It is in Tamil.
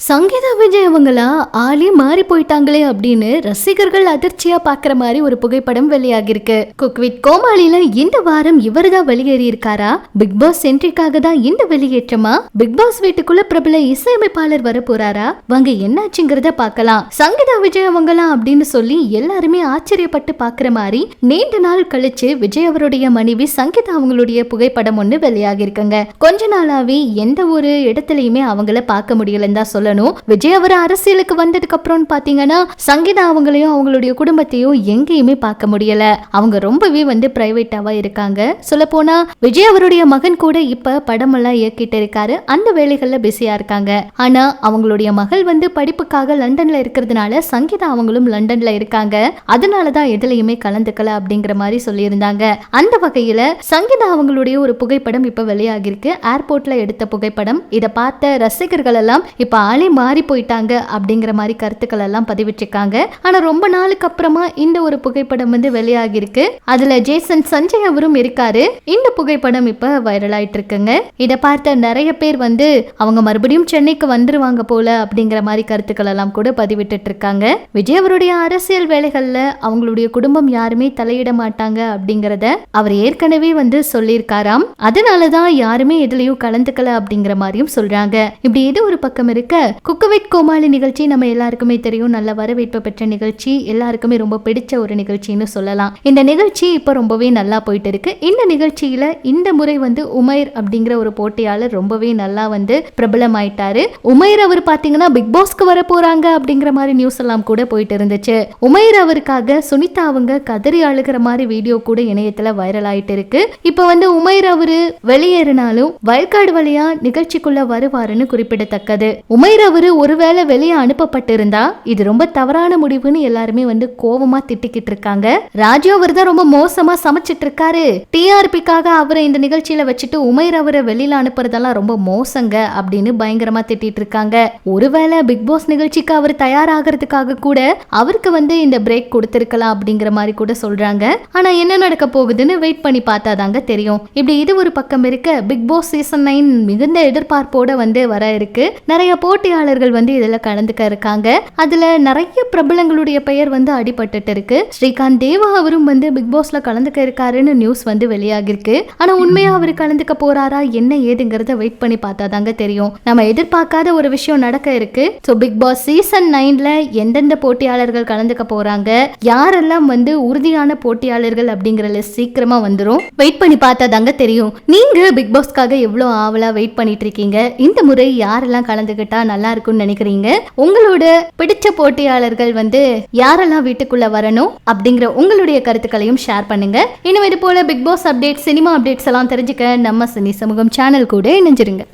சங்கீதா விஜய் அவங்களா ஆளே மாறி போயிட்டாங்களே அப்படின்னு ரசிகர்கள் அதிர்ச்சியா பாக்குற மாதிரி ஒரு புகைப்படம் வெளியாகிருக்கு. குக் வித் கோமாளில இந்த வாரம் இவர் தான் வெளியேறி இருக்காரா? பிக் பாஸ் சென்ட்ரிக்காக தான் இந்த வெளியேற்றமா? பிக் பாஸ் வீட்டுக்குள்ள பிரபல இசையமைப்பாளர் வர போறாரா? வாங்க என்னாச்சுங்கிறத பார்க்கலாம். சங்கீதா விஜய் அவங்களா அப்படின்னு சொல்லி எல்லாருமே ஆச்சரியப்பட்டு பாக்குற மாதிரி நீண்ட நாள் கழிச்சு விஜய் அவருடைய மனைவி சங்கீதா அவங்களுடைய புகைப்படம் ஒண்ணு வெளியாகி இருக்குங்க. கொஞ்ச நாளாவே எந்த ஒரு இடத்துலயுமே அவங்கள பார்க்க முடியலன்னு தான் சொல்ல. விஜய் அவர் அரசியலுக்கு வந்ததுக்கு அப்புறம் பாத்தீங்கன்னா சங்கீதா அவங்களையும் அவங்களுடைய குடும்பத்தையும் எங்கேயுமே பார்க்க முடியல. அவங்க ரொம்பவே பிரைவேட்டாவா இருக்காங்க. சொல்ல போனா விஜய் அவருடைய மகன் கூட இப்ப படம் எல்லாம் இயக்கிட்டு இருக்காரு. அந்த வேலைகள்ல பிஸியா இருக்காங்க. ஆனா அவங்களுடைய மகள் படிப்புக்காக லண்டன்ல இருக்கிறதுனால சங்கீதா அவங்களும் லண்டன்ல இருக்காங்க. அதனாலதான் எதுலையுமே கலந்துக்கல அப்படிங்கிற மாதிரி சொல்லியிருந்தாங்க. அந்த வகையில சங்கீதா அவங்களுடைய ஒரு புகைப்படம் இப்ப வெளியாகிருக்கு. ஏர்போர்ட்ல எடுத்த புகைப்படம். இதை பார்த்த ரசிகர்கள் எல்லாம் இப்ப மாறி போயிட்டாங்க அப்படிங்கிற மாதிரி கருத்துக்கள் எல்லாம் பதிவிட்டிருக்காங்க. ஆனா ரொம்ப நாளுக்கு அப்புறமா இந்த ஒரு புகைப்படம் வெளியாகி இருக்கு. அதுல ஜேசன் சஞ்சய் அவரும் இருக்காரு. இந்த புகைப்படம் இப்ப வைரல் ஆயிட்டு இருக்குங்க. இதை பார்த்த நிறைய பேர் அவங்க மறுபடியும் சென்னைக்கு வந்துருவாங்க போல அப்படிங்கிற மாதிரி கருத்துக்கள் எல்லாம் கூட பதிவிட்டு இருக்காங்க. விஜய் அவருடைய அரசியல் வேலைகள்ல அவங்களுடைய குடும்பம் யாருமே தலையிட மாட்டாங்க அப்படிங்கறத அவர் ஏற்கனவே சொல்லியிருக்காராம். அதனாலதான் யாருமே எதுலயும் கலந்துக்கல அப்படிங்கிற மாதிரியும் சொல்றாங்க. இப்படி இது ஒரு பக்கம் இருக்க குக் வித் கோமாளி நிகழ்ச்சி நம்ம எல்லாருக்குமே தெரியும். நல்ல வரவேற்பு பெற்ற நிகழ்ச்சி, எல்லாருக்குமே ரொம்ப பிடிச்ச ஒரு நிகழ்ச்சின்னு சொல்லலாம். இந்த நிகழ்ச்சி இப்ப ரொம்பவே நல்லா போயிட்டு இருக்கு. இந்த நிகழ்ச்சியில இந்த முறை உமைர் அப்படிங்கிற ஒரு போட்டியாளர் ரொம்பவே நல்லா பிரபலமாயிட்டாரு. உமைர் அவர் பாத்தீங்கன்னா பிக் பாஸ்க்கு வர போறாங்க அப்படிங்கிற மாதிரி நியூஸ் எல்லாம் கூட போயிட்டு இருந்துச்சு. உமைர் அவருக்காக சுனிதா அவங்க கதறி அழுகிற மாதிரி வீடியோ கூட இணையத்துல வைரல் ஆயிட்டு இருக்கு. இப்ப உமைர் அவரு வெளியேறினாலும் வயல்காடு வழியா நிகழ்ச்சிக்குள்ள வருவாருன்னு குறிப்பிடத்தக்கது. உமைர் அவரு ஒருவேளை வெளியே அனுப்பப்பட்டிருந்தா இது ரொம்ப தவறான முடிவுன்னு எல்லாருமே கோவமா திட்டிக்கிட்டு இருக்காங்க. ராஜு அவர் தான் ரொம்ப மோசமா சமைச்சிட்டு இருக்காரு. டிஆர்பிக்காக அவரை இந்த நிகழ்ச்சியில வச்சுட்டு உமைர் அவரை வெளியில அனுப்புறதெல்லாம் ரொம்ப மோசங்க அப்படின்னு பயங்கரமா திட்டிட்டு இருக்காங்க. ஒருவேளை பிக் பாஸ் நிகழ்ச்சிக்கு அவர் தயாராகிறதுக்காக கூட அவருக்கு இந்த பிரேக் கொடுத்திருக்கலாம் அப்படிங்கிற மாதிரி கூட சொல்றாங்க. ஆனா என்ன நடக்க போகுதுன்னு வெயிட் பண்ணி பார்த்தாதாங்க தெரியும். இப்படி இது ஒரு பக்கம் இருக்க பிக் பாஸ் சீசன் 9 மிகுந்த எதிர்பார்ப்போட வர இருக்கு. நிறைய போட்டியாளர்கள் இதுல கலந்துக்க இருக்காங்க. அதுல நிறைய பிரபலங்களுடைய பெயர் அடிபட்டு இருக்கு. ஸ்ரீகாந்த் தேவா அவரும் பிக் பாஸ்ல கலந்துக்க இருக்காருன்னு நியூஸ் வெளியாகி இருக்கு. ஆனா உண்மையா அவர் கலந்துக்க போறாரா என்ன ஏதுங்கிறத வெயிட் பண்ணி பார்த்தாதாங்க தெரியும். நம்ம எதிர்பார்க்காத ஒரு விஷயம் நடக்க இருக்கு. சோ பிக் பாஸ் சீசன் 9ல எந்தெந்த போட்டியாளர்கள் கலந்துக்க போறாங்க, யாரெல்லாம் உறுதியான போட்டியாளர்கள் அப்படிங்கிற லிஸ்ட் சீக்கிரமா வந்துரும். வெயிட் பண்ணி பார்த்தாதாங்க தெரியும். நீங்க பிக் பாஸ்க்காக எவ்வளவு ஆவலா வெயிட் பண்ணிட்டு இருக்கீங்க? இந்த முறை யாரெல்லாம் கலந்துகிட்டா நல்லா இருக்கும்னு நினைக்கிறீங்க? உங்களோட பிடிச்ச போட்டியாளர்கள் யாரெல்லாம் வீட்டுக்குள்ள வரணும் அப்படிங்கிற உங்களுடைய கருத்துக்களையும் ஷேர் பண்ணுங்க. இன்னும் இது போல Bigg Boss update, cinema updates எல்லாம் தெரிஞ்சுக்க நம்ம சினி சமூகம் சேனல் கூட இணைஞ்சிருங்க.